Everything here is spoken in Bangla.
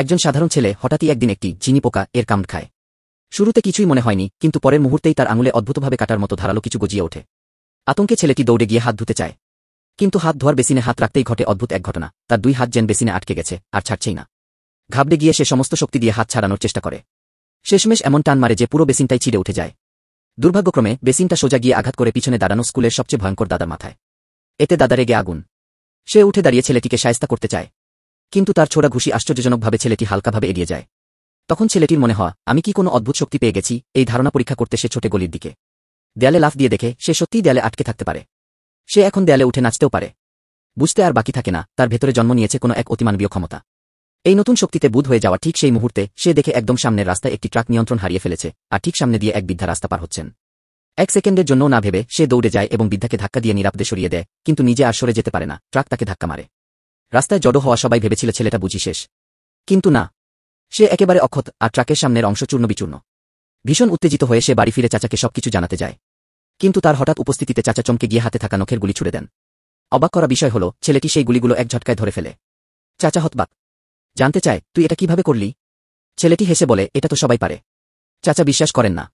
একজন সাধারণ ছেলে হঠাৎই একদিন একটি চিনি পোকা এর কামড় খায়। শুরুতে কিছুই মনে হয়নি, কিন্তু পরের মুহূর্তেই তার আঙুলে অদ্ভুতভাবে কাটার মতো ধারালো কিছু গজিয়ে ওঠে। আতঙ্কে ছেলেটি দৌড়ে গিয়ে হাত ধুতে চায়, কিন্তু হাত ধোয়ার বেসিনে হাত রাখতেই ঘটে অদ্ভুত এক ঘটনা। তার 2 হাত যেন বেসিনে আটকে গেছে, আর ছাড়ছেই না। ঘাবড়ে গিয়ে সে সমস্ত শক্তি দিয়ে হাত ছাড়ানোর চেষ্টা করে। শেষমেশ এমন টান মারে যে পুরো বেসিনটাই ছিঁড়ে উঠে যায়। দুর্ভাগ্যক্রমে বেসিনটা সোজা গিয়ে আঘাত করে পিছনে দাঁড়ানো স্কুলের সবচেয়ে ভয়ঙ্কর দাদার মাথায়। এতে দাদা রেগে আগুন। সে উঠে দাঁড়িয়ে ছেলেটিকে শায়েস্তা করতে চায়, কিন্তু তার ছোড়া ঘুষি আশ্চর্যজনকভাবে ছেলেটি হালকাভাবে এড়িয়ে যায়। তখন ছেলেটির মনে হয়, আমি কি কোনো অদ্ভুত শক্তি পেয়ে গেছি? এই ধারণা পরীক্ষা করতে সে ছোটে গলির দিকে দেয়ালে লাফ দিয়ে দেখে সে সত্যিই দেয়ালে আটকে থাকতে পারে। সে এখন দেয়ালে উঠে নাচতেও পারে। বুঝতে আর বাকি থাকে না, তার ভেতরে জন্ম নিয়েছে কোনো এক অতিমানবীয় ক্ষমতা। এই নতুন শক্তিতে বুঁদ হয়ে যাওয়া ঠিক সেই মুহূর্তে সে দেখে একদম সামনের রাস্তায় একটি ট্রাক নিয়ন্ত্রণ হারিয়ে ফেলেছে, আর ঠিক সামনে দিয়ে এক বৃদ্ধা রাস্তা পার হচ্ছেন। 1 সেকেন্ডের জন্যও না ভেবে সে দৌড়ে যায় এবং বৃদ্ধাকে ধাক্কা দিয়ে নিরাপদে সরিয়ে দেয়, কিন্তু নিজে আর সরে যেতে পারে না। ট্রাক তাকে ধাক্কা মারে। রাস্তায় জড়ো হওয়া সবাই ভেবেছিল ছেলেটা বুঝি শেষ, কিন্তু না, সে একেবারে অক্ষত, আর ট্রাকের সামনের অংশ চূর্ণবিচূর্ণ। ভীষণ উত্তেজিত হয়ে সে বাড়ি ফিরে চাচাকে সবকিছু জানাতে যায়, কিন্তু তার হঠাৎ উপস্থিতিতে চাচা চমকে গিয়ে হাতে থাকা নখের গুলি ছুড়ে দেন। অবাক করা বিষয় হল, ছেলেটি সেই গুলিগুলো এক ঝটকায় ধরে ফেলে। চাচা হতবাক, জানতে চায়, তুই এটা কিভাবে করলি? ছেলেটি হেসে বলে, এটা তো সবাই পারে। চাচা বিশ্বাস করেন না।